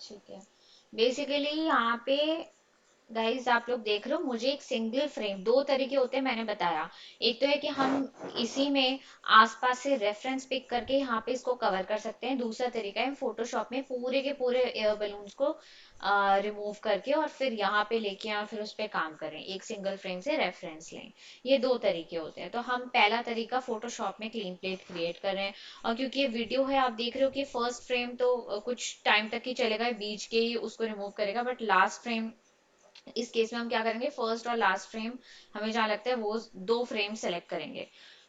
ठीक है। बेसिकली यहाँ पे गाइस आप लोग देख रहे हो, मुझे एक सिंगल फ्रेम, दो तरीके होते हैं मैंने बताया। एक तो है कि हम इसी में आसपास से रेफरेंस पिक करके यहाँ पे इसको कवर कर सकते हैं। दूसरा तरीका है फोटोशॉप में पूरे के पूरे एयर बलून्स को रिमूव करके और फिर यहाँ पे लेके आए और फिर उस पे काम करें, एक सिंगल फ्रेम से रेफरेंस लें। ये दो तरीके होते हैं। तो हम पहला तरीका फोटोशॉप में क्लीन प्लेट क्रिएट कर रहे हैं। और क्योंकि ये वीडियो है, आप देख रहे हो कि फर्स्ट फ्रेम तो कुछ टाइम तक ही चलेगा, बीच के ही उसको रिमूव करेगा, बट लास्ट फ्रेम, इस केस में हम क्या करेंगे, फर्स्ट और लास्ट फ्रेम हमें जहाँ लगता है वो दो फ्रेम सेलेक्ट करेंगे।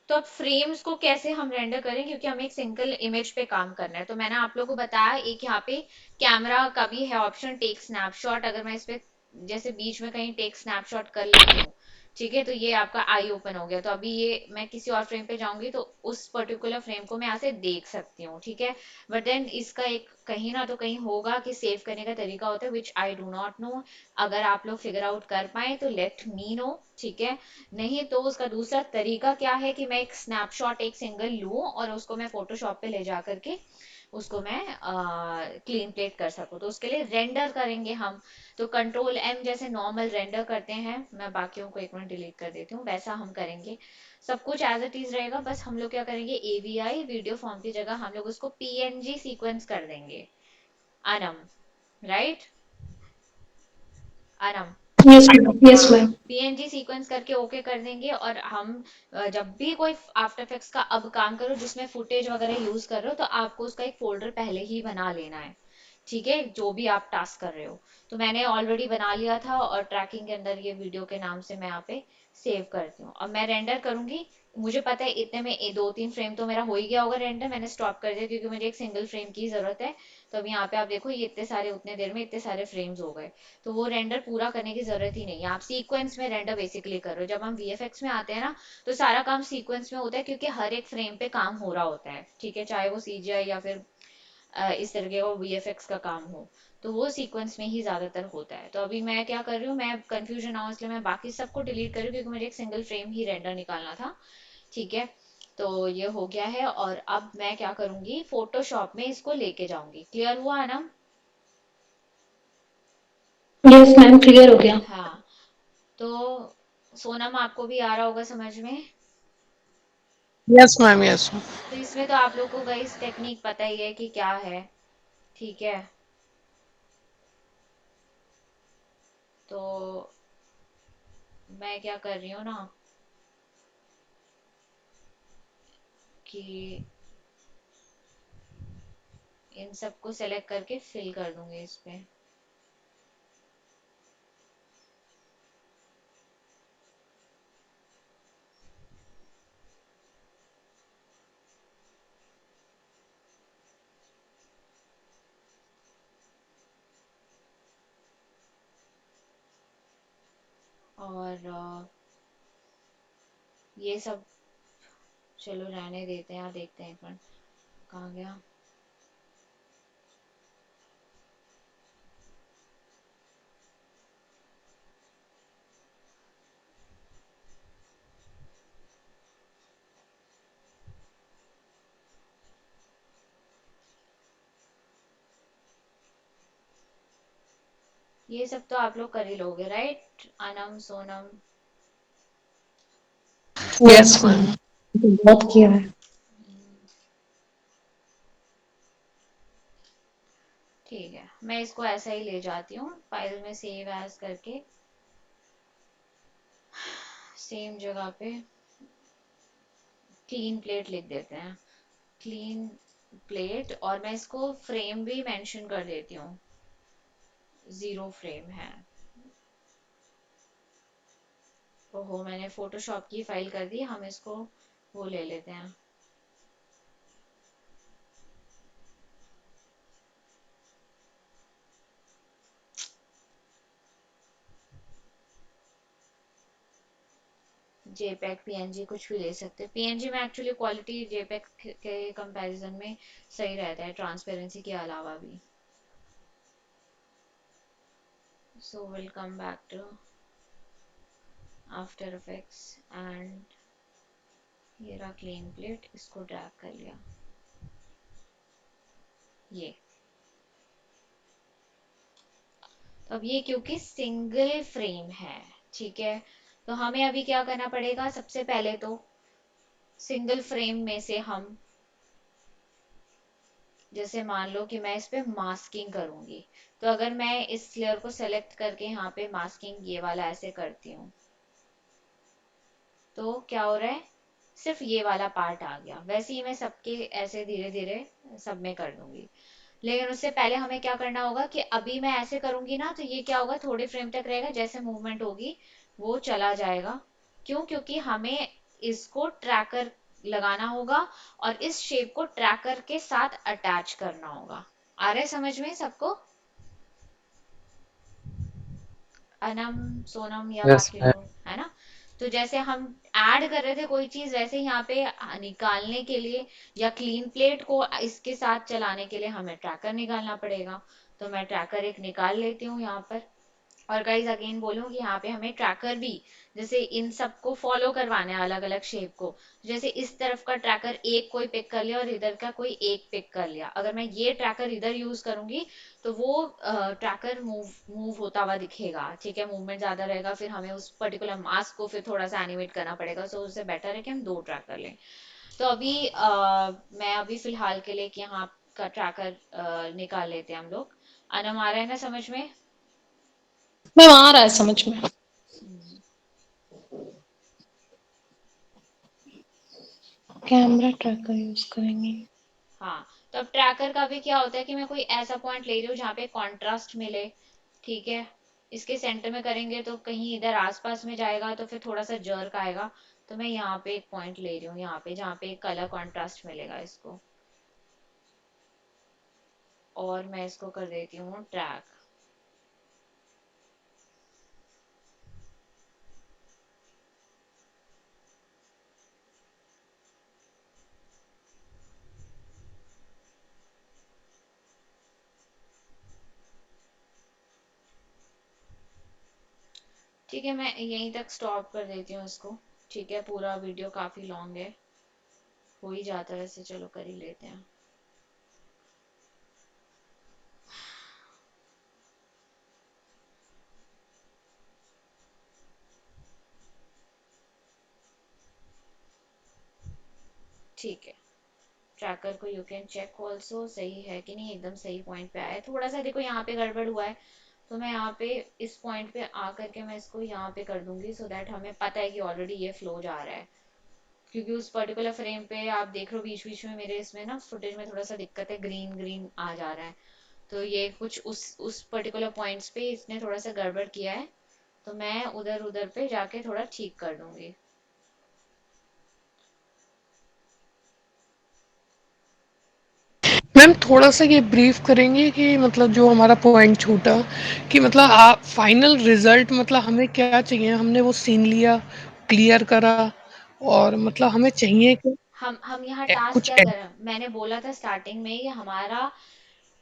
तो अब फ्रेम्स को कैसे हम रेंडर करें, क्योंकि हमें एक सिंगल इमेज पे काम करना है। तो मैंने आप लोगों को बताया, एक यहाँ पे कैमरा का भी है ऑप्शन, टेक स्नैपशॉट। अगर मैं इस पे जैसे बीच में कहीं टेक स्नैपशॉट कर लेती हूँ, ठीक है, तो ये आपका आई ओपन हो गया। तो अभी ये मैं किसी और फ्रेम पे जाऊंगी तो उस पर्टिकुलर फ्रेम को मैं यहाँ से देख सकती हूँ, ठीक है। बट देन इसका एक कहीं ना तो कहीं होगा कि सेव करने का तरीका होता है, विच आई डू नॉट नो। अगर आप लोग फिगर आउट कर पाए तो लेट मी नो, ठीक है। नहीं तो उसका दूसरा तरीका क्या है कि मैं एक स्नैपशॉट एक सिंगल लूं और उसको मैं फोटोशॉप पे ले जा करके उसको मैं क्लीन प्लेट कर सकूं। तो उसके लिए रेंडर करेंगे हम। तो कंट्रोल एम जैसे नॉर्मल रेंडर करते हैं, मैं बाकियों को एक मिनट डिलीट कर देती हूँ, वैसा हम करेंगे। सब कुछ एज इट इज रहेगा, बस हम लोग क्या करेंगे, एवीआई वीडियो फॉर्म की जगह हम लोग उसको पीएनजी सीक्वेंस कर देंगे। Anam, right, Anam. Yes ma'am, yes हाँ, मैम। पीएनजी सीक्वेंस करके ओके कर देंगे। और हम जब भी कोई आफ्टर इफेक्ट्स का अब काम करो जिसमें फुटेज वगैरह यूज कर रहे हो, तो आपको उसका एक फोल्डर पहले ही बना लेना है, ठीक है, जो भी आप टास्क कर रहे हो। तो मैंने ऑलरेडी बना लिया था और ट्रैकिंग के अंदर ये वीडियो के नाम से मैं यहाँ पे सेव करती हूँ। अब मैं रेंडर करूंगी। मुझे पता है इतने में दो तीन फ्रेम तो मेरा हो ही गया होगा रेंडर, मैंने स्टॉप कर दिया क्योंकि मुझे एक सिंगल फ्रेम की जरूरत है। तो अब यहाँ पे आप देखो, ये इतने सारे उतने देर में इतने सारे फ्रेम्स हो गए। तो वो रेंडर पूरा करने की जरूरत ही नहीं है, आप सीक्वेंस में रेंडर बेसिकली कर रहे हो। जब हम वीएफएक्स में आते हैं ना, तो सारा काम सीक्वेंस में होता है, क्योंकि हर एक फ्रेम पे काम हो रहा होता है, ठीक है, चाहे वो सीजीआई या फिर इस तरीके का वीएफएक्स का काम हो। तो वो सीक्वेंस में ही ज्यादातर होता है। तो अभी मैं क्या कर रही हूँ, मैं कंफ्यूजन ना हो इसलिए मैं बाकी सबको डिलीट कर रही हूँ, क्योंकि मुझे एक सिंगल फ्रेम ही रेंडर निकालना था, ठीक है। तो ये हो गया है और अब मैं क्या करूंगी, फोटोशॉप में इसको लेके जाऊंगी। क्लियर हुआ है ना? यस मैम, क्लियर हो गया। हाँ। तो सोनम, आपको भी आ रहा होगा समझ में? Yes ma'am, yes ma'am. तो इसमें तो आप लोग को गाइस टेक्निक पता ही है कि क्या है, ठीक है। तो मैं क्या कर रही हूँ ना, कि इन सबको सेलेक्ट करके फिल कर दूंगी इस पे। और ये सब चलो रहने देते हैं, देखते हैं एक मिनट कहाँ गया। ये सब तो आप लोग कर ही लोगे, right, Anam, Sonam? Yes ma'am, बहुत किया है। ठीक है, मैं इसको ऐसा ही ले जाती हूँ फाइल में सेव एज करके, सेम जगह पे क्लीन प्लेट लिख देते हैं, क्लीन प्लेट। और मैं इसको फ्रेम भी मेंशन कर देती हूँ, जीरो फ्रेम है। ओहो, मैंने फोटोशॉप की फाइल कर दी, हम इसको वो ले लेते हैं। जेपैग, पीएनजी, कुछ भी ले सकते हैं। पीएनजी में एक्चुअली क्वालिटी जेपैग के कंपैरिजन में सही रहता है, ट्रांसपेरेंसी के अलावा भी। So will come back to After Effects and ये रहा क्लीन प्लेट, इसको ड्रैग कर लिया, ये। तो अब ये क्योंकि सिंगल फ्रेम है, ठीक है, तो हमें अभी क्या करना पड़ेगा, सबसे पहले तो सिंगल फ्रेम में से हम, जैसे मान लो कि मैं इस पे मास्किंग करूंगी, तो अगर मैं इस लेयर को सेलेक्ट करके यहाँ पे मास्किंग ये वाला ऐसे करती हूँ, तो क्या हो रहा है, सिर्फ ये वाला पार्ट आ गया। वैसे ही मैं सबके ऐसे धीरे धीरे सब में कर दूंगी। लेकिन उससे पहले हमें क्या करना होगा कि अभी मैं ऐसे करूंगी ना, तो ये क्या होगा, थोड़े फ्रेम तक रहेगा, जैसे मूवमेंट होगी वो चला जाएगा। क्यों? क्योंकि हमें इसको ट्रैकर लगाना होगा और इस शेप को ट्रैकर के साथ अटैच करना होगा। आ रहा है समझ में सबको? अनम, सोनम या यस बाकी मैम। लोग, है ना? तो जैसे हम ऐड कर रहे थे कोई चीज, वैसे यहाँ पे निकालने के लिए या क्लीन प्लेट को इसके साथ चलाने के लिए हमें ट्रैकर निकालना पड़ेगा। तो मैं ट्रैकर एक निकाल लेती हूँ यहाँ पर। और गाइज अगेन बोलूँ कि यहाँ पे हमें ट्रैकर भी, जैसे इन सबको फॉलो करवाना है अलग अलग शेप को, जैसे इस तरफ का ट्रैकर एक कोई पिक कर लिया और इधर का कोई एक पिक कर लिया, अगर मैं ये ट्रैकर इधर यूज करूंगी तो वो ट्रैकर मूव मूव होता हुआ दिखेगा, ठीक है, मूवमेंट ज्यादा रहेगा, फिर हमें उस पर्टिकुलर मास्क को फिर थोड़ा सा एनिमेट करना पड़ेगा। सो उससे बेटर है कि हम दो ट्रैकर लें। तो अभी मैं अभी फिलहाल के लिए कि यहाँ का ट्रैकर निकाल लेते हैं हम लोग। अनम, आ रहा है ना समझ में? मैम आ रहा है समझ में। हम्म। कैमरा ट्रैकर यूज करेंगे। हाँ, तो अब ट्रैकर का भी क्या होता है कि मैं कोई ऐसा पॉइंट ले रही हूँ जहाँ पे कॉन्ट्रास्ट मिले, ठीक है, इसके सेंटर में करेंगे तो कहीं इधर आसपास में जाएगा तो फिर थोड़ा सा जर्क आएगा। तो मैं यहाँ पे एक पॉइंट ले रही हूँ, यहाँ पे जहाँ पे कलर कॉन्ट्रास्ट मिलेगा इसको, और मैं इसको कर देती हूँ ट्रैक। ठीक है, मैं यहीं तक स्टॉप कर देती हूँ इसको। ठीक है, पूरा वीडियो काफी लॉन्ग है, हो ही जाता है वैसे, चलो कर ही लेते हैं। ठीक है, ट्रैकर को यू कैन चेक ऑल्सो, सही है कि नहीं, एकदम सही पॉइंट पे आया है। थोड़ा सा देखो यहाँ पे गड़बड़ हुआ है, तो मैं यहाँ पे इस पॉइंट पे आ करके मैं इसको यहाँ पे कर दूंगी, सो दैट हमें पता है कि ऑलरेडी ये फ्लो जा रहा है। क्योंकि उस पर्टिकुलर फ्रेम पे आप देख रहे हो बीच बीच में मेरे इसमें ना फुटेज में थोड़ा सा दिक्कत है, ग्रीन ग्रीन आ जा रहा है। तो ये कुछ उस पर्टिकुलर पॉइंट्स पे इसने थोड़ा सा गड़बड़ किया है, तो मैं उधर उधर पे जाके थोड़ा ठीक कर दूंगी। मैम थोड़ा सा ये ब्रीफ करेंगे कि मतलब जो हमारा पॉइंट छूटा, कि मतलब आप फाइनल रिजल्ट मतलब हमें क्या चाहिए, हमने वो सीन लिया, क्लियर करा, और मतलब हमें चाहिए कि हम यहाँ टास्क कुछ क्या करें, मैंने बोला था स्टार्टिंग में, ये हमारा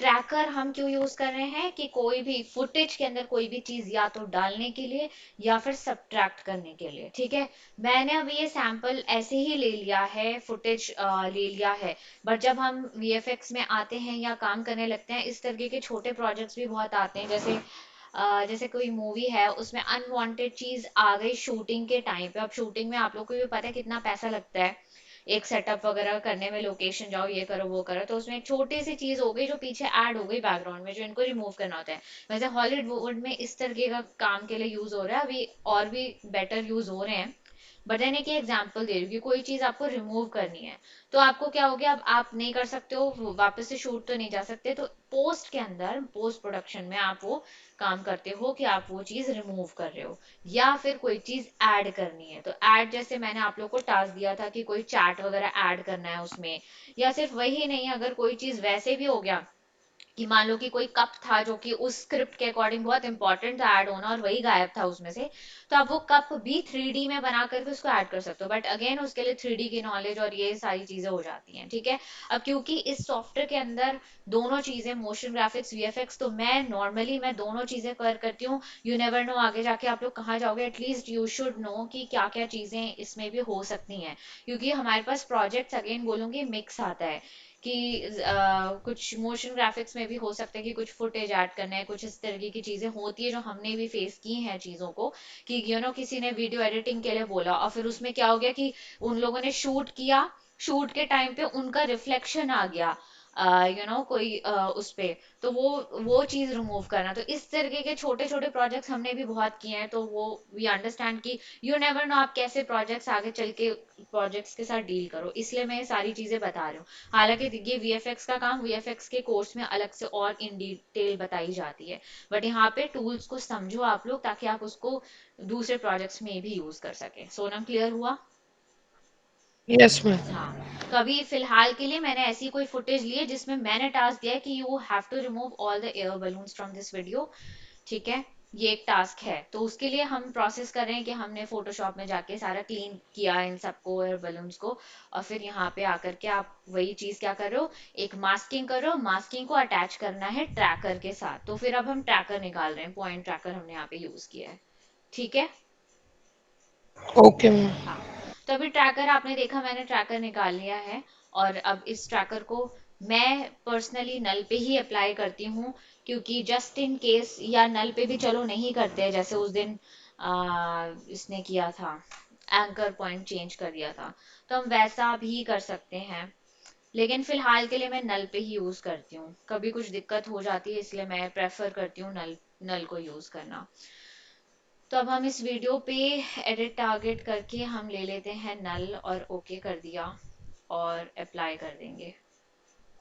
ट्रैकर हम क्यों यूज कर रहे हैं कि कोई भी फुटेज के अंदर कोई भी चीज या तो डालने के लिए या फिर सब्ट्रैक्ट करने के लिए, ठीक है। मैंने अभी ये सैंपल ऐसे ही ले लिया है, फुटेज ले लिया है, बट जब हम वीएफएक्स में आते हैं या काम करने लगते हैं, इस तरीके के छोटे प्रोजेक्ट्स भी बहुत आते हैं, जैसे जैसे कोई मूवी है उसमें अनवांटेड चीज आ गई शूटिंग के टाइम पे। अब शूटिंग में आप लोग को भी पता है कितना पैसा लगता है एक सेटअप वगैरह करने में, लोकेशन जाओ, ये करो वो करो, तो उसमें एक छोटी सी चीज हो गई जो पीछे ऐड हो गई बैकग्राउंड में, जो इनको रिमूव करना होता है। वैसे हॉलीवुड में इस तरीके का काम के लिए यूज हो रहा है, अभी और भी बेटर यूज हो रहे हैं। बट मैंने एक एग्जांपल दे रही हूँ कि कोई चीज आपको रिमूव करनी है, तो आपको क्या हो गया, अब आप नहीं कर सकते हो, वापस से शूट तो नहीं जा सकते, तो पोस्ट के अंदर, पोस्ट प्रोडक्शन में आप वो काम करते हो कि आप वो चीज रिमूव कर रहे हो या फिर कोई चीज ऐड करनी है। तो ऐड, जैसे मैंने आप लोग को टास्क दिया था कि कोई चैट वगैरह ऐड करना है उसमें, या सिर्फ वही नहीं, अगर कोई चीज वैसे भी हो गया कि मान लो कि कोई कप था जो कि उस स्क्रिप्ट के अकॉर्डिंग बहुत इंपॉर्टेंट था ऐड होना और वही गायब था उसमें से, तो आप वो कप भी 3D में बना करके उसको ऐड कर सकते हो, बट अगेन उसके लिए 3D की नॉलेज और ये सारी चीजें हो जाती हैं, ठीक है। अब क्योंकि इस सॉफ्टवेयर के अंदर दोनों चीजें, मोशन ग्राफिक्स, वीएफएक्स, तो मैं दोनों चीजें करती हूँ। यू नेवर नो आगे जाके आप लोग कहाँ जाओगे, एटलीस्ट यू शुड नो कि क्या क्या चीजें इसमें भी हो सकती हैं, क्योंकि हमारे पास प्रोजेक्ट्स, अगेन बोलूंगी, मिक्स आता है। कि कुछ मोशन ग्राफिक्स में भी हो सकता है कि कुछ फुटेज ऐड करना है, कुछ इस तरीके की चीजें होती है जो हमने भी फेस की हैं चीजों को, कि किसी ने वीडियो एडिटिंग के लिए बोला और फिर उसमें क्या हो गया कि उन लोगों ने शूट किया, शूट के टाइम पे उनका रिफ्लेक्शन आ गया कोई उस पे, तो वो चीज रिमूव करना। तो इस तरीके के छोटे छोटे प्रोजेक्ट्स हमने भी बहुत किए हैं, तो वो वी अंडरस्टैंड कि यू नेवर नो आप कैसे प्रोजेक्ट्स आगे चल के प्रोजेक्ट्स के साथ डील करो, इसलिए मैं ये सारी चीजें बता रही हूँ। हालांकि ये वीएफएक्स का काम वीएफएक्स के कोर्स में अलग से और इन डिटेल बताई जाती है, बट यहाँ पे टूल्स को समझो आप लोग ताकि आप उसको दूसरे प्रोजेक्ट्स में भी यूज कर सके। सोनम क्लियर हुआ? Yes ma'am. हाँ। तो अभी फिलहाल के लिए मैंने ऐसी कोई फुटेज ली है जिसमें मैंने टास्क दिया है कि you have to remove all the air balloons from this video. ठीक है, ये एक टास्क है, तो उसके लिए हम प्रोसेस कर रहे हैं कि हमने फोटोशॉप में जाके सारा क्लीन किया इन सबको, एयर बलून्स को, और फिर यहाँ पे आकर के आप वही चीज क्या कर रहे हो, एक मास्किंग कर रहे हो, मास्किंग को अटैच करना है ट्रैकर के साथ। तो फिर अब हम ट्रैकर निकाल रहे हैं, पॉइंट ट्रैकर हमने यहाँ पे यूज किया है। ठीक है। Okay ma'am. हाँ। तो अभी ट्रैकर आपने देखा, मैंने ट्रैकर निकाल लिया है, और अब इस ट्रैकर को मैं पर्सनली नल पे ही अप्लाई करती हूँ, क्योंकि जस्ट इन केस, या नल पे भी चलो नहीं करते हैं, जैसे उस दिन इसने किया था, एंकर पॉइंट चेंज कर दिया था, तो हम वैसा भी कर सकते हैं, लेकिन फिलहाल के लिए मैं नल पे ही यूज करती हूँ। कभी कुछ दिक्कत हो जाती है इसलिए मैं प्रेफर करती हूँ नल नल को यूज करना। तो अब हम इस वीडियो पे एडिट टारगेट करके हम ले लेते हैं नल, और ओके कर दिया और अप्लाई कर देंगे।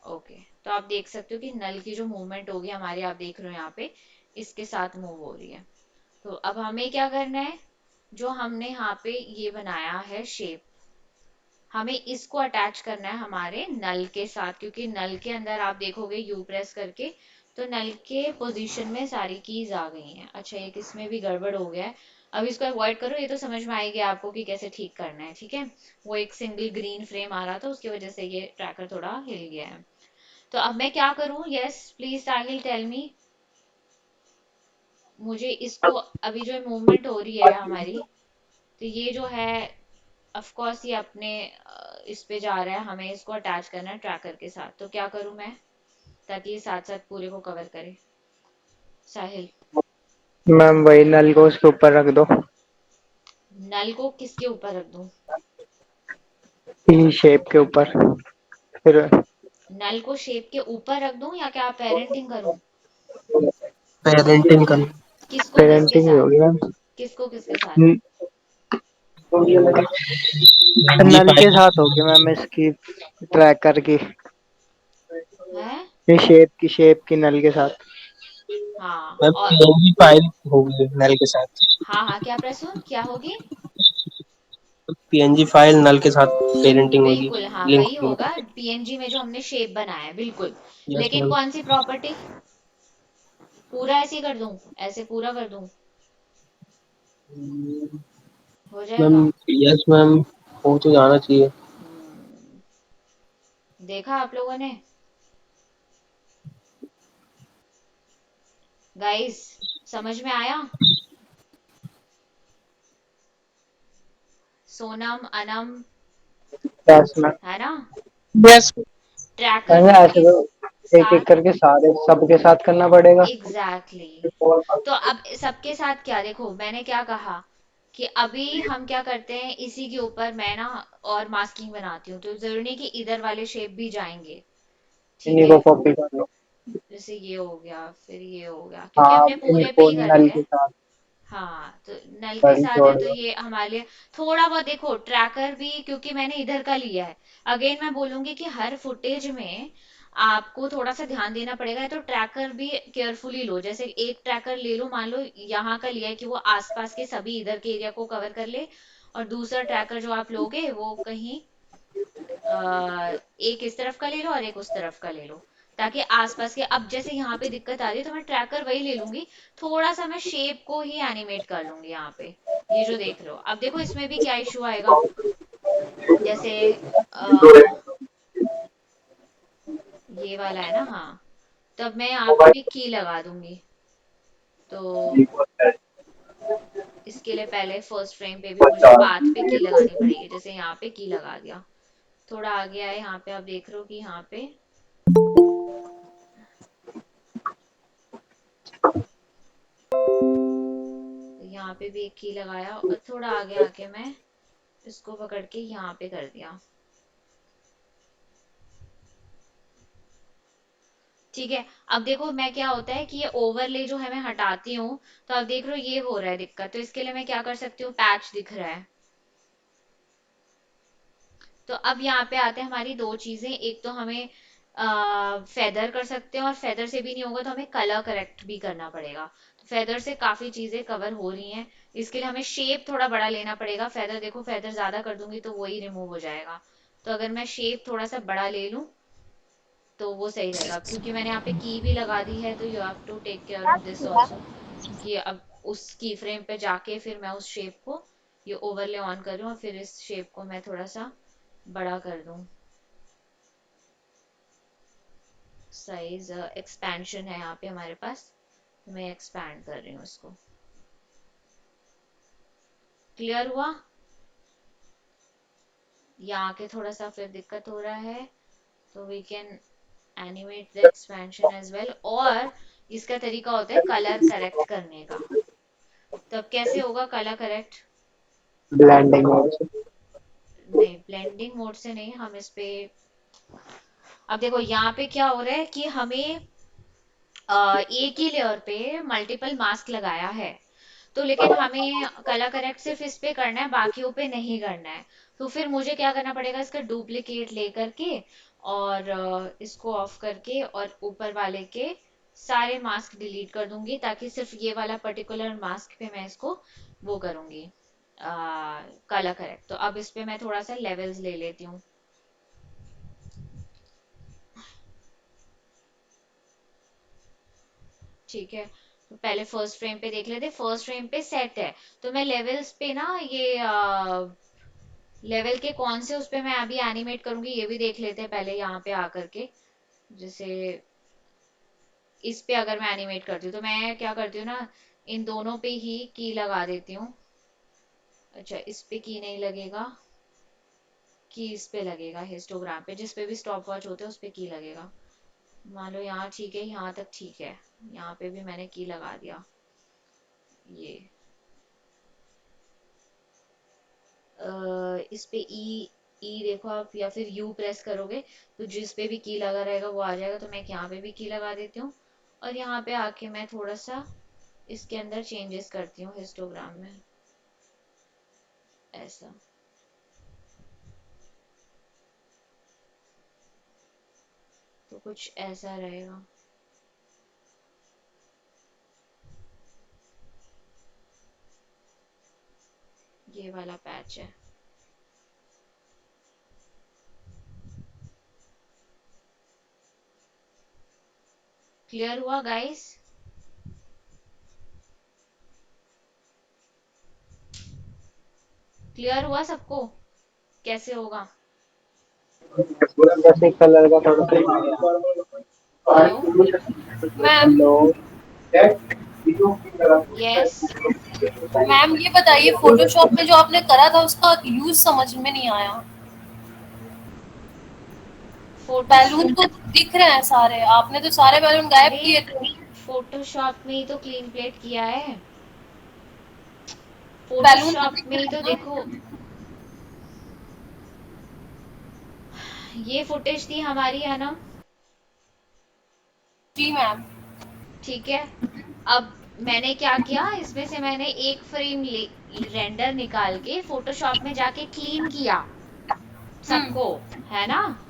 ओके, तो आप देख सकते हो कि नल की जो मूवमेंट होगी हमारी, आप देख रहे हो यहाँ पे इसके साथ मूव हो रही है। तो अब हमें क्या करना है, जो हमने यहाँ पे ये बनाया है शेप, हमें इसको अटैच करना है हमारे नल के साथ, क्योंकि नल के अंदर आप देखोगे यू प्रेस करके, तो नल के पोजीशन में सारी कीज आ गई हैं। अच्छा, एक इसमें भी गड़बड़ हो गया है, अब इसको अवॉइड करो, ये तो समझ में आएगी आपको कि कैसे ठीक करना है। ठीक है, वो एक सिंगल ग्रीन फ्रेम आ रहा था, उसकी वजह से ये ट्रैकर थोड़ा हिल गया है। तो अब मैं क्या करूं, yes please Sahil tell me, मुझे इसको, अभी जो मूवमेंट हो रही है हमारी, तो ये जो है ऑफ कोर्स ये अपने इस पे जा रहा है, हमें इसको अटैच करना है ट्रैकर के साथ। तो क्या करूं मैं, ताकि ये साथ साथ पूरे को कवर करे, साहिल? मैम वही नल को उसके ऊपर रख दो। नल को किसके ऊपर रख दूं? ई शेप के ऊपर। फिर नल को शेप के ऊपर रख दूं या क्या पेरेंटिंग करूं? पेरेंटिंग कर। किसको किसके पेरेंटिंग ही साथ? होगी मैम। किसको किसके साथ? नल के साथ होगी मैम इसकी, ट्रैकर की। है। ये शेप की नल के साथ। हाँ मैम और, पीएनजी फाइल होगी नल के साथ। हाँ हाँ, क्या प्रसून क्या होगी? पीएनजी फाइल नल के साथ पेरेंटिंग होगी। बिल्कुल, हाँ लिंक वही लिंक। होगा, पीएनजी में जो हमने शेप बनाया है, बिल्कुल। यस लेकिन मैम। कौन सी प्रॉपर्टी, पूरा ऐसे ही कर दूं, ऐसे पूरा कर दूं, हो मैम जाएगा? यस मैम, हो तो जाना चाहिए। हम्म, देखा आप लोगों ने गाइस, समझ में आया? Sonam, Anam, yes ma'am. है ना? यस। ट्रैकर मैम ऐसे किसके तो एक साथ? एक करके सारे सबके साथ करना पड़ेगा। Exactly exactly. तो अब सबके साथ क्या, देखो मैंने क्या कहा कि अभी हम क्या करते हैं, इसी के ऊपर मैं ना और मास्किंग बनाती हूँ, तो जरूरी नहीं कि इधर वाले शेप भी जाएंगे। ठीक इन्हीं है, को कॉपी कर लो। जैसे ये हो गया, फिर ये हो गया, क्योंकि हाँ हमने पूरे पे इनको ही करे नल हैं। के साथ हाँ, तो नल के बड़ी साथ है, जोड़ तो लो। ये हमारे लिए थोड़ा बहुत, देखो ट्रैकर भी क्योंकि मैंने इधर का लिया है, अगेन मैं बोलूंगी कि हर फुटेज में आपको थोड़ा सा ध्यान देना पड़ेगा, तो ट्रैकर भी केयरफुली लो। जैसे एक ट्रैकर ले लो, मान लो यहाँ का लिया है कि वो आसपास के सभी इधर के एरिया को कवर कर ले, और दूसरा ट्रैकर जो आप लोगे वो कहीं एक इस तरफ का ले लो और एक उस तरफ का ले लो, ताकि आसपास के, अब जैसे यहाँ पे दिक्कत आ रही है तो मैं ट्रैकर वही ले लूंगी, थोड़ा सा मैं शेप को ही एनिमेट कर लूंगी यहाँ पे। ये जो देख रहे हो, अब देखो इसमें भी क्या इशू आएगा, जैसे आ, ये वाला है ना, हाँ, तब मैं यहाँ पे भी की लगा दूंगी। तो इसके लिए पहले फर्स्ट फ्रेम पे भी मुझे पाथ पे की लगानी पड़ेगी, जैसे यहाँ पे की लगा दिया, थोड़ा आगे आए, यहाँ पे आप देख रहे हो कि यहाँ पे यहाँ पे भी एक की लगाया और थोड़ा आगे आके मैं इसको पकड़ के यहाँ पे कर दिया। ठीक है, अब देखो मैं क्या होता है कि ये ओवरले जो है मैं हटाती हूँ, तो अब देख रहे हो ये हो रहा है दिक्कत, तो इसके लिए मैं क्या कर सकती हूँ, पैच दिख रहा है। तो अब यहाँ पे आते हैं हमारी दो चीजें, एक तो हमें फेदर कर सकते हैं, और फेदर से भी नहीं होगा तो हमें कलर करेक्ट भी करना पड़ेगा। तो फेदर से काफी चीजें कवर हो रही हैं, इसके लिए हमें शेप थोड़ा बड़ा लेना पड़ेगा। फेदर देखो, फेदर ज्यादा कर दूंगी तो वही रिमूव हो जाएगा, तो अगर मैं शेप थोड़ा सा बड़ा ले लूं तो वो सही रहेगा, क्योंकि मैंने यहाँ पे की भी लगा दी है, तो you have to take care of this also, कि अब उस की फ्रेम पे जाके फिर मैं उस शेप को ये ओवरले ऑन कर रही हूँ, और फिर इस शेप को मैं थोड़ा सा बड़ा कर दूं। साइज एक्सपेंशन है यहाँ पे हमारे पास, तो मैं एक्सपैंड कर रही हूँ इसको। क्लियर हुआ? यहाँ के थोड़ा सा फिर दिक्कत हो रहा है, तो we can animate the expansion as well. और इसका तरीका होता है कलर करेक्ट करने का। तब कैसे होगा कलर करेक्ट? ब्लेंडिंग मोड से। नहीं, ब्लेंडिंग मोड से नहीं, हम इस पे अब देखो यहाँ पे क्या हो रहा है कि हमें एक ही लेयर पे मल्टीपल मास्क लगाया है, तो लेकिन हमें कलर करेक्ट सिर्फ इस पे करना है, बाकियों पे नहीं करना है। तो फिर मुझे क्या करना पड़ेगा, इसका डुप्लीकेट ले करके और इसको ऑफ करके और ऊपर वाले के सारे मास्क डिलीट कर दूंगी, ताकि सिर्फ ये वाला पर्टिकुलर मास्क पे मैं इसको वो करूंगी, कलर करेक्ट। तो अब इस पे मैं थोड़ा सा लेवल्स ले लेती हूँ। ठीक है, तो पहले फर्स्ट फ्रेम पे देख लेते। फर्स्ट फ्रेम पे सेट है, तो मैं लेवल्स पे ना ये लेवल के कौन से उस पे मैं अभी एनिमेट करूंगी ये भी देख लेते हैं पहले, यहाँ पे आकर के। जैसे इस पे अगर मैं एनिमेट करती हूँ, तो मैं क्या करती हूँ ना, इन दोनों पे ही की लगा देती हूँ। अच्छा, इस पे की नहीं लगेगा, की इस पे लगेगा, हिस्टोग्राम पे जिस पे भी स्टॉप वॉच होते हैं उस पे की लगेगा। मान लो यहाँ ठीक है, यहाँ तक ठीक है, यहाँ पे भी मैंने की लगा दिया। ये इस पे ई देखो आप, या फिर यू प्रेस करोगे तो जिस पे भी की लगा रहेगा वो आ जाएगा। तो मैं यहाँ पे भी की लगा देती हूँ, और यहाँ पे आके मैं थोड़ा सा इसके अंदर चेंजेस करती हूँ हिस्टोग्राम में, ऐसा। तो कुछ ऐसा रहेगा। ये वाला पैच है। क्लियर हुआ गाइस? क्लियर हुआ सबको कैसे होगा? जैसे कलर का थोड़ा सा। Hello? Ma'am hello. Yes. Ma'am ये बताइए, फोटोशॉप में जो आपने करा था उसका यूज समझ में नहीं आया। Balloon Photoshop? तो दिख रहे हैं सारे, आपने तो सारे बैलून गायब अरे किए थे। फोटोशॉप में ही तो क्लीन प्लेट किया है, बैलून तो फोटोशॉप दिख में ही रहे तो हैं ना। देखो। ये फुटेज थी हमारी, है ना? जी मैम। ठीक है, अब मैंने क्या किया, इसमें से मैंने एक फ्रेम रेंडर निकाल के फोटोशॉप में जाके क्लीन किया सबको, हम्म। है ना?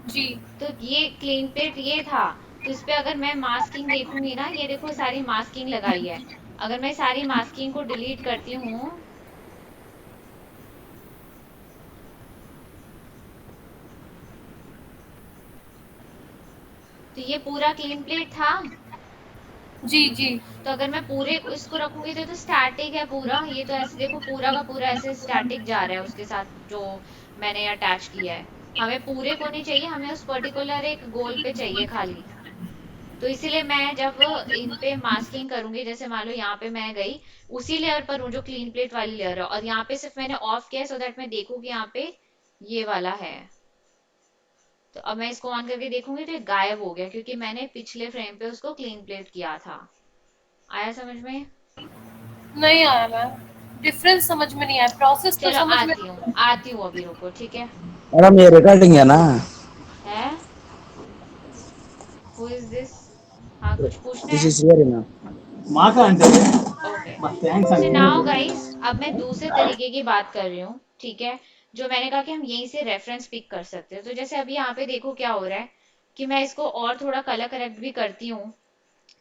जी। तो ये क्लीन प्लेट ये था। तो इस पे अगर मैं मास्किंग देखूंगी ना, ये देखो सारी मास्किंग लगाई है। अगर मैं सारी मास्किंग को डिलीट करती हूँ, तो ये पूरा क्लीन प्लेट था। जी जी। तो अगर मैं पूरे इसको रखूंगी तो स्टैटिक है पूरा, ये तो ऐसे देखो पूरा का पूरा ऐसे स्टैटिक जा रहा है उसके साथ जो मैंने अटैच किया है। हमें पूरे को नहीं चाहिए, हमें उस पर्टिकुलर एक गोल पे चाहिए खाली। तो इसीलिए मैं जब इन पे मास्किंग करूंगी, जैसे मान लो यहाँ पे मैं गई, उसी लेयर पर हूँ जो क्लीन प्लेट वाली लेयर है, और यहाँ पे सिर्फ मैंने ऑफ किया है सो दैट मैं देखूँ कि यहाँ पे ये वाला है। तो अब मैं इसको ऑन करके देखूंगी तो ये गायब हो गया क्योंकि मैंने पिछले फ्रेम पे उसको क्लीन प्लेट किया था। आया समझ में? नहीं आया मैम, डिफरेंस समझ में नहीं आया, प्रोसेस तो चलो समझ में। आती हूँ अभी, रुको, ठीक है। मैडम ये रिकॉर्डिंग है ना? है, हु इज दिस? हाँ, कुछ पूछना दिस है? इज हियर ना। ओके। सो नाउ गाइस, अब मैं दूसरे तरीके की बात कर रही हूँ, ठीक है, जो मैंने कहा कि हम यहीं से रेफरेंस पिक कर सकते हैं। तो जैसे अभी यहाँ पे देखो क्या हो रहा है कि मैं इसको और थोड़ा कलर करेक्ट भी करती हूँ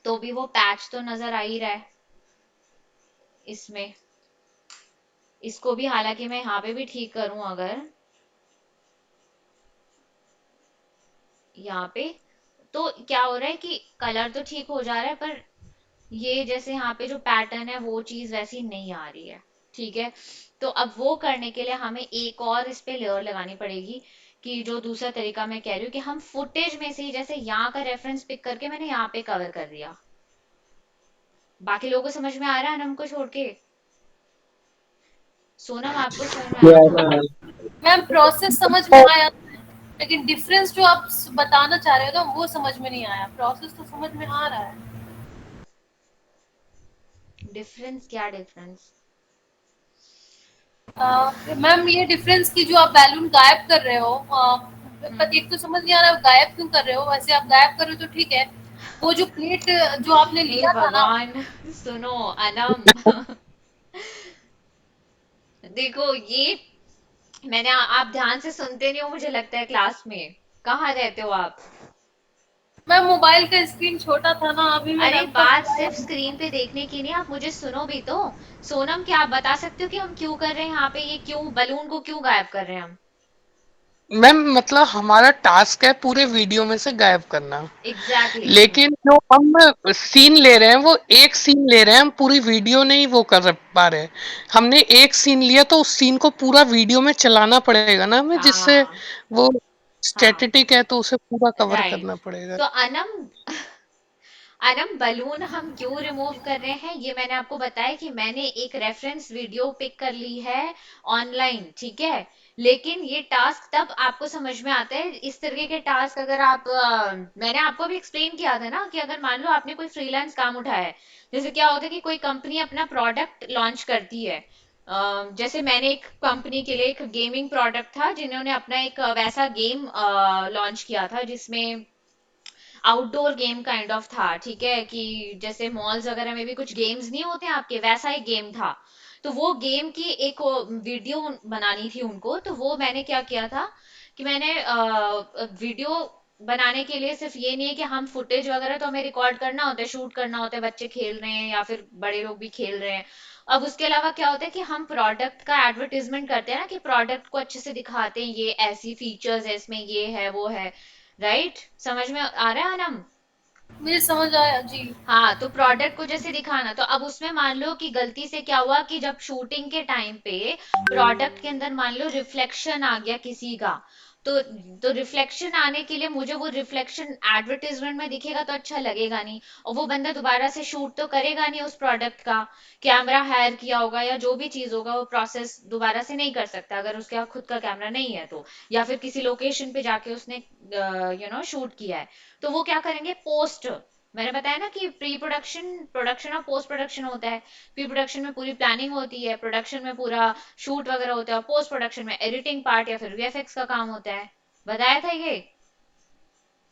तो भी वो पैच तो नजर आ ही रहा है इसमें। इसको भी हालांकि मैं यहाँ पे भी ठीक करूँ अगर यहाँ पे, तो क्या हो रहा है कि कलर तो ठीक हो जा रहा है पर ये जैसे यहाँ पे जो पैटर्न है वो चीज वैसी नहीं आ रही है, ठीक है। तो अब वो करने के लिए हमें एक और इस पे लेयर लगानी पड़ेगी कि जो दूसरा तरीका मैं कह रही हूँ कि हम फुटेज में से ही, जैसे यहाँ का रेफरेंस पिक करके मैंने यहाँ पे कवर कर दिया। बाकी लोगों को समझ में आ रहा है ना, हमको छोड़ के? सोनम, आपको समझ में आया ना? मैम प्रोसेस समझ में आया, लेकिन डिफरेंस जो आप बताना चाह रहे हो ना वो समझ में नहीं आया। प्रोसेस तो समझ में आ रहा है। डिफरेंस? क्या डिफरेंस? मैम ये डिफरेंस की जो आप बैलून गायब कर रहे हो, पर एक तो समझ नहीं आ रहा गायब क्यों कर रहे हो। वैसे आप गायब कर रहे हो तो ठीक है, वो जो प्लेट जो आपने हे लिया था ना। भगवान, सुनो अनम, देखो ये मैंने आप ध्यान से सुनते नहीं हो मुझे लगता है क्लास में। कहाँ रहते हो आप? मैम मोबाइल का स्क्रीन छोटा था ना, अभी मैं अरे बात सिर्फ लैपटॉप। स्क्रीन पे देखने की नहीं, आप मुझे सुनो भी तो। सोनम, क्या आप बता सकते हो कि हम क्यों कर रहे हैं यहाँ पे, ये क्यों बलून को क्यों गायब कर रहे हैं हम? मैम मतलब हमारा टास्क है पूरे वीडियो में से गायब करना, एग्जैक्टली exactly. लेकिन जो हम सीन ले रहे हैं वो एक सीन ले रहे हैं, हम पूरी वीडियो नहीं वो कर पा रहे। हमने एक सीन लिया तो उस सीन को पूरा वीडियो में चलाना पड़ेगा ना हमें, जिससे हाँ, वो हाँ, स्टैटिक है तो उसे पूरा कवर राइट। करना पड़ेगा। तो अनम, अनम बलून हम क्यों रिमूव कर रहे हैं ये मैंने आपको बताया कि मैंने एक रेफरेंस वीडियो पिक कर ली है ऑनलाइन, ठीक है। लेकिन ये टास्क तब आपको समझ में आता है, इस तरीके के टास्क अगर आप मैंने आपको भी एक्सप्लेन किया था ना कि अगर मान लो आपने कोई फ्रीलांस काम उठाया है, जैसे क्या होता है कि कोई कंपनी अपना प्रोडक्ट लॉन्च करती है। जैसे मैंने एक कंपनी के लिए एक गेमिंग प्रोडक्ट था जिन्होंने अपना एक वैसा गेम लॉन्च किया था जिसमें आउटडोर गेम काइंड ऑफ था, ठीक है, कि जैसे मॉल्स वगैरह में भी कुछ गेम्स नहीं होते आपके, वैसा ही गेम था। तो वो गेम की एक वीडियो बनानी थी उनको, तो वो मैंने क्या किया था कि मैंने वीडियो बनाने के लिए सिर्फ ये नहीं है कि हम फुटेज वगैरह तो हमें रिकॉर्ड करना होता है, शूट करना होता है, बच्चे खेल रहे हैं या फिर बड़े लोग भी खेल रहे हैं। अब उसके अलावा क्या होता है कि हम प्रोडक्ट का एडवर्टीजमेंट करते हैं ना, कि प्रोडक्ट को अच्छे से दिखाते हैं, ये ऐसी फीचर्स है इसमें, ये है वो है, राइट? समझ में आ रहा है ना? मुझे समझ आया जी। हाँ, तो प्रोडक्ट को जैसे दिखाना, तो अब उसमें मान लो कि गलती से क्या हुआ कि जब शूटिंग के टाइम पे प्रोडक्ट के अंदर मान लो रिफ्लेक्शन आ गया किसी का, तो रिफ्लेक्शन आने के लिए मुझे वो रिफ्लेक्शन एडवर्टीजमेंट में दिखेगा तो अच्छा लगेगा नहीं, और वो बंदा दोबारा से शूट तो करेगा नहीं उस प्रोडक्ट का। कैमरा हायर किया होगा या जो भी चीज होगा वो प्रोसेस दोबारा से नहीं कर सकता अगर उसके खुद का कैमरा नहीं है तो, या फिर किसी लोकेशन पे जाके उसने शूट किया है। तो वो क्या करेंगे, पोस्ट, मैंने बताया ना कि प्री प्रोडक्शन, प्रोडक्शन और पोस्ट प्रोडक्शन होता है। प्री प्रोडक्शन में पूरी प्लानिंग होती है, प्रोडक्शन में पूरा शूट वगैरह होता है, और पोस्ट प्रोडक्शन में एडिटिंग पार्ट या फिर वीएफएक्स का काम होता है। बताया था ये,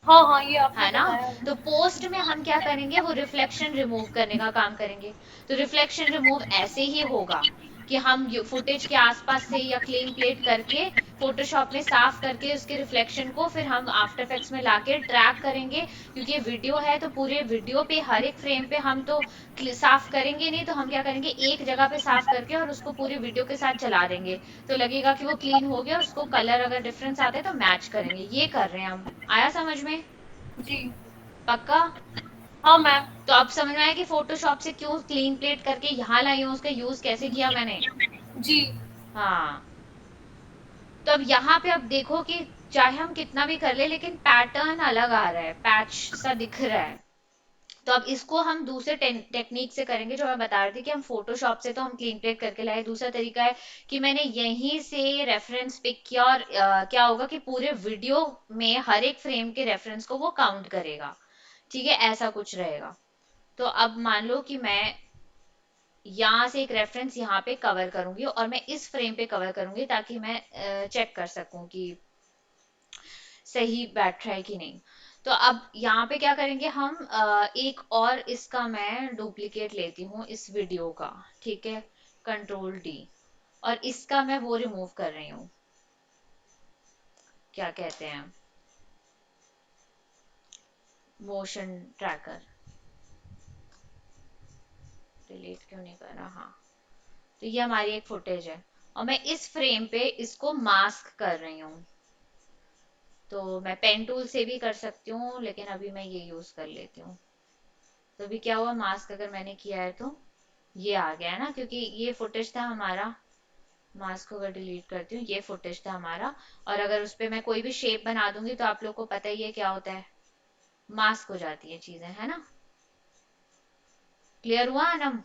हाँ हाँ, ये आपने है ना? बताया। तो पोस्ट में हम क्या करेंगे, वो रिफ्लेक्शन रिमूव करने का काम करेंगे। तो रिफ्लेक्शन रिमूव ऐसे ही होगा कि हम फुटेज के आसपास से या क्लीन प्लेट करके फोटोशॉप में साफ करके उसके रिफ्लेक्शन को फिर हम आफ्टर इफेक्ट्स में लाके ट्रैक करेंगे, क्योंकि ये वीडियो है तो पूरे वीडियो पे हर एक फ्रेम पे हम तो साफ करेंगे नहीं, तो हम क्या करेंगे, एक जगह पे साफ करके और उसको पूरी वीडियो के साथ चला देंगे, तो लगेगा कि वो क्लीन हो गया। उसको कलर अगर डिफरेंस आते हैं तो मैच करेंगे, ये कर रहे हैं हम। आया समझ में? जी। पक्का? हाँ मैम। तो अब समझ में आया कि फोटोशॉप से क्यों क्लीन प्लेट करके यहाँ लाई हूँ, उसका यूज कैसे किया मैंने। जी। हाँ, तो अब यहाँ पे अब देखो कि चाहे हम कितना भी कर ले लेकिन पैटर्न अलग आ रहा है, पैच सा दिख रहा है। तो अब इसको हम दूसरे टेक्निक से करेंगे, जो मैं बता रही थी कि हम फोटोशॉप से तो हम क्लीन प्लेट करके लाए। दूसरा तरीका है कि मैंने यहीं से रेफरेंस पिक किया, और क्या होगा कि पूरे वीडियो में हर एक फ्रेम के रेफरेंस को वो काउंट करेगा। ठीक है, ऐसा कुछ रहेगा। तो अब मान लो कि मैं यहाँ से एक रेफरेंस यहाँ पे कवर करूंगी और मैं इस फ्रेम पे कवर करूंगी, ताकि मैं चेक कर सकूं कि सही बैठ रहा है कि नहीं। तो अब यहाँ पे क्या करेंगे हम, एक और इसका मैं डुप्लीकेट लेती हूँ इस वीडियो का। ठीक है, कंट्रोल डी, और इसका मैं वो रिमूव कर रही हूँ, क्या कहते हैं, मोशन ट्रैकर। डिलीट क्यों नहीं कर रहा, हाँ। तो ये हमारी एक फुटेज है, और मैं इस फ्रेम पे इसको मास्क कर रही हूँ। तो मैं पेन टूल से भी कर सकती हूँ, लेकिन अभी मैं ये यूज कर लेती हूँ। तो अभी क्या हुआ, मास्क अगर मैंने किया है तो ये आ गया है ना, क्योंकि ये फुटेज था हमारा। मास्क को अगर डिलीट करती हूँ, ये फुटेज था हमारा। और अगर उस पर मैं कोई भी शेप बना दूंगी तो आप लोग को पता ही है क्या होता है, मास्क हो जाती है चीजें, है ना। क्लियर हुआ अनम?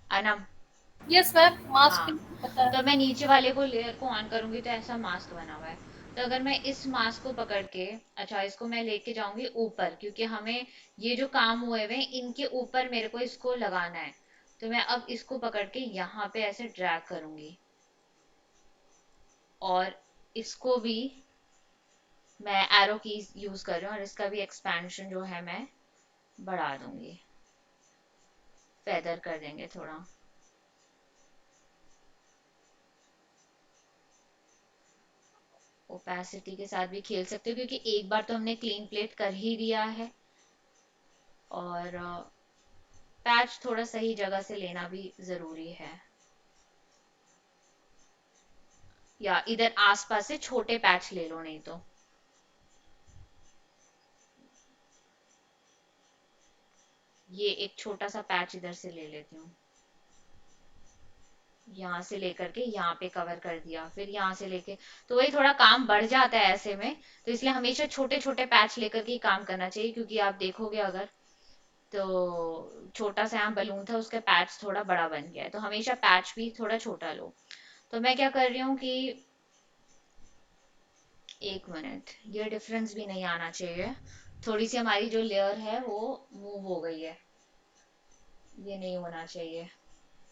अनम, यस मैम, हाँ। मास्क पता है। तो मैं नीचे वाले को लेयर को ऑन करूंगी तो ऐसा मास्क बना हुआ है। तो अगर मैं इस मास्क को पकड़ के, अच्छा इसको मैं लेके जाऊंगी ऊपर, क्योंकि हमें ये जो काम हुए हुए इनके ऊपर मेरे को इसको लगाना है। तो मैं अब इसको पकड़ के यहाँ पे ऐसे ड्रैग करूंगी, और इसको भी मैं एरो की यूज कर रही हूँ, और इसका भी एक्सपेंशन जो है मैं बढ़ा दूंगी, फेदर कर देंगे थोड़ा। ओपेसिटी के साथ भी खेल सकते हो, क्योंकि एक बार तो हमने क्लीन प्लेट कर ही दिया है। और पैच थोड़ा सही जगह से लेना भी जरूरी है, या इधर आसपास से छोटे पैच ले लो, नहीं तो ये एक छोटा सा पैच इधर से ले लेती हूँ। यहाँ से लेकर के यहाँ पे कवर कर दिया, फिर यहाँ से लेके, तो वही थोड़ा काम बढ़ जाता है ऐसे में। तो इसलिए हमेशा छोटे छोटे पैच लेकर के ही काम करना चाहिए, क्योंकि आप देखोगे अगर, तो छोटा सा यहाँ बलून था, उसका पैच थोड़ा बड़ा बन गया है, तो हमेशा पैच भी थोड़ा छोटा लो। तो मैं क्या कर रही हूँ कि, एक मिनट, ये डिफरेंस भी नहीं आना चाहिए। थोड़ी सी हमारी जो लेयर है वो मूव हो गई है, ये नहीं होना चाहिए।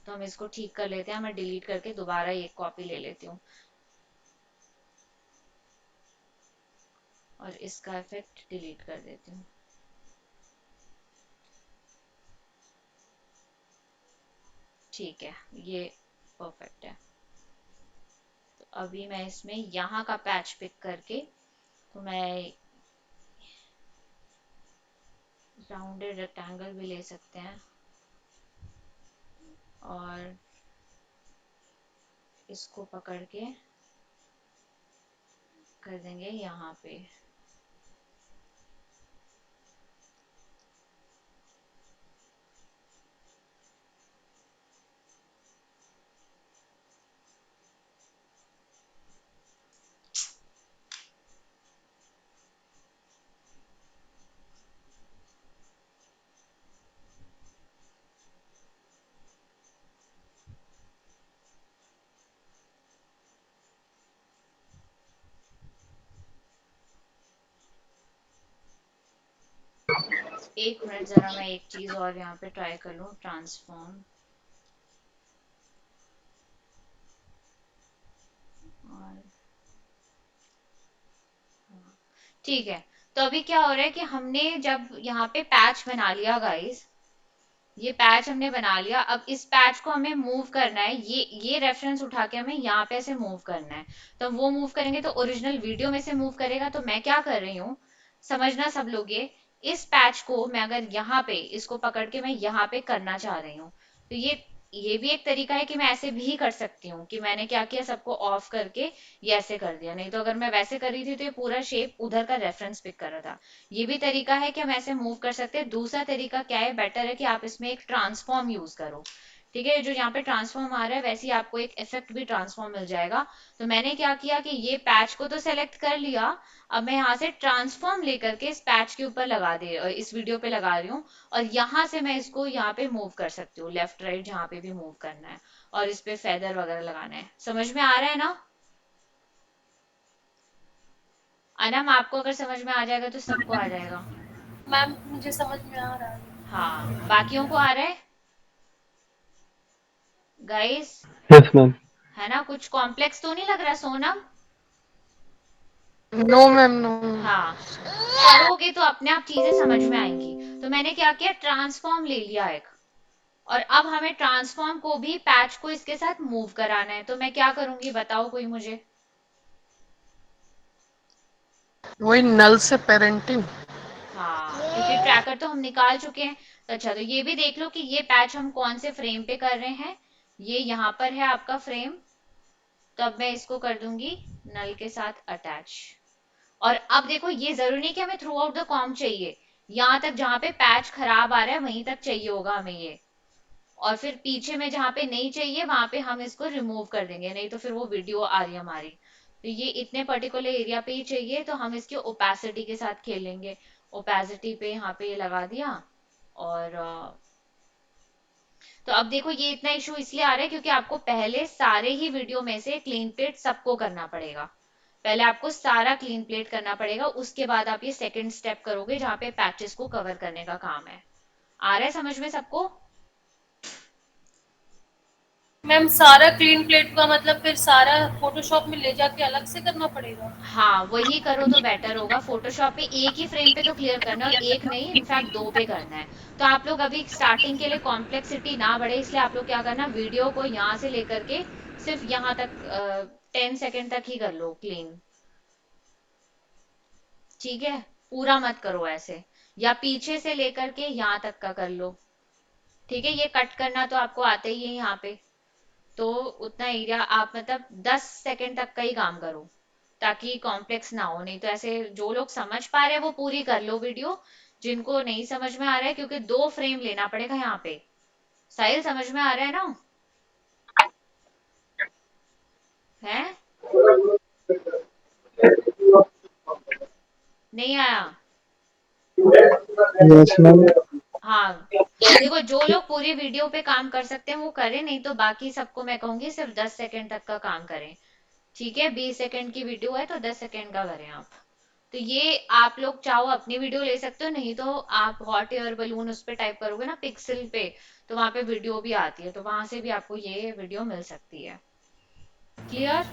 तो हम इसको ठीक कर लेते हैं, मैं डिलीट करके दोबारा एक कॉपी ले लेती हूँ, और इसका इफेक्ट डिलीट कर देती हूँ। ठीक है, ये परफेक्ट है। तो अभी मैं इसमें यहाँ का पैच पिक करके, तो मैं राउंडेड रेक्टेंगल भी ले सकते हैं, और इसको पकड़ के कर देंगे यहाँ पे। एक मिनट, जरा मैं एक चीज और यहाँ पे ट्राई कर लूँ, ट्रांसफॉर्म। और ठीक है। तो अभी क्या हो रहा है कि हमने जब यहाँ पे पैच बना लिया गाइस, ये पैच हमने बना लिया। अब इस पैच को हमें मूव करना है, ये रेफरेंस उठा के हमें यहाँ पे से मूव करना है। तो हम वो मूव करेंगे तो ओरिजिनल वीडियो में से मूव करेगा। तो मैं क्या कर रही हूँ, समझना सब लोग, ये इस पैच को मैं अगर यहाँ पे इसको पकड़ के मैं यहाँ पे करना चाह रही हूँ, तो ये भी एक तरीका है कि मैं ऐसे भी कर सकती हूँ, कि मैंने क्या किया, सबको ऑफ करके ये ऐसे कर दिया। नहीं तो अगर मैं वैसे कर रही थी तो ये पूरा शेप उधर का रेफरेंस पिक कर रहा था। ये भी तरीका है कि हम ऐसे मूव कर सकते हैं। दूसरा तरीका क्या है, बेटर है कि आप इसमें एक ट्रांसफॉर्म यूज करो। ठीक है, जो यहाँ पे ट्रांसफॉर्म आ रहा है वैसे ही आपको एक इफेक्ट भी ट्रांसफॉर्म मिल जाएगा। तो मैंने क्या किया कि ये पैच को तो सेलेक्ट कर लिया, अब मैं यहाँ से ट्रांसफॉर्म लेकर के इस पैच के ऊपर इस वीडियो पे लगा रही हूँ, और यहाँ से मैं इसको यहाँ पे मूव कर सकती हूँ, लेफ्ट राइट जहाँ पे भी मूव करना है, और इस पे फेदर वगैरह लगाना है। समझ में आ रहा है ना? अनम, आपको अगर समझ में आ जाएगा तो सबको आ जाएगा। मैम मुझे समझ में आ रहा है। हाँ, बाकियों को आ रहा है गाइस? Yes ma'am. है ना? कुछ कॉम्प्लेक्स तो नहीं लग रहा सोनम? No ma'am, no. हाँ, करोगे तो अपने आप चीजें समझ में आएंगी। तो मैंने क्या किया, ट्रांसफॉर्म ले लिया एक, और अब हमें ट्रांसफॉर्म को भी पैच को इसके साथ मूव कराना है। तो मैं क्या करूंगी बताओ कोई मुझे? वही नल से पेरेंटिंग। हाँ, क्योंकि ट्रैकर तो हम निकाल चुके हैं। तो अच्छा, तो ये भी देख लो कि ये पैच हम कौन से फ्रेम पे कर रहे हैं। ये यहाँ पर है आपका फ्रेम, तो अब मैं इसको कर दूंगी नल के साथ अटैच। और अब देखो, ये जरूरी नहीं कि हमें थ्रू आउट द कॉम चाहिए, यहाँ तक जहाँ पे पैच खराब आ रहा है वहीं तक चाहिए होगा हमें ये, और फिर पीछे में जहाँ पे नहीं चाहिए वहां पे हम इसको रिमूव कर देंगे, नहीं तो फिर वो वीडियो आ रही है हमारी। तो ये इतने पर्टिकुलर एरिया पे ही चाहिए, तो हम इसकी ओपेसिटी के साथ खेलेंगे। ओपेसिटी पे यहाँ पे ये लगा दिया, और तो अब देखो, ये इतना इशू इसलिए आ रहा है क्योंकि आपको पहले सारे ही वीडियो में से क्लीन प्लेट सबको करना पड़ेगा। पहले आपको सारा क्लीन प्लेट करना पड़ेगा, उसके बाद आप ये सेकंड स्टेप करोगे जहाँ पे पैचेस को कवर करने का काम है। आ रहा है समझ में सबको? मैम सारा क्लीन प्लेट का मतलब फिर सारा फोटोशॉप में ले जाके अलग से करना पड़ेगा? हाँ, वही करो तो बेटर होगा। फोटोशॉप पे एक ही फ्रेम पे तो क्लियर करना है, और एक नहीं, इनफैक्ट दो पे करना है। तो आप लोग अभी स्टार्टिंग के लिए कॉम्प्लेक्सिटी ना बढ़े, इसलिए आप लोग क्या करना, वीडियो को यहाँ से लेकर के सिर्फ यहाँ तक 10 सेकेंड तक ही कर लो क्लीन। ठीक है, पूरा मत करो ऐसे, या पीछे से लेकर के यहाँ तक का कर लो। ठीक है, ये कट करना तो आपको आता ही है यहाँ पे, तो उतना एरिया आप मतलब 10 सेकेंड तक का ही काम करो, ताकि कॉम्प्लेक्स ना हो। नहीं तो ऐसे जो लोग समझ पा रहे हैं वो पूरी कर लो वीडियो, जिनको नहीं समझ में आ रहा है, क्योंकि दो फ्रेम लेना पड़ेगा यहाँ पे। साहिल, समझ में आ रहा है ना? है? नहीं आया? Yes ma'am. हाँ, देखो, जो लोग पूरी वीडियो पे काम कर सकते हैं वो करें, नहीं तो बाकी सबको मैं कहूंगी सिर्फ 10 सेकेंड तक का काम करें। ठीक है, 20 सेकेंड की वीडियो है तो 10 सेकेंड का करें आप। तो ये आप लोग चाहो अपनी वीडियो ले सकते हो, नहीं तो आप हॉट एयर बलून उस पे टाइप करोगे ना पिक्सल पे, तो वहां पे वीडियो भी आती है, तो वहां से भी आपको ये वीडियो मिल सकती है। क्लियर?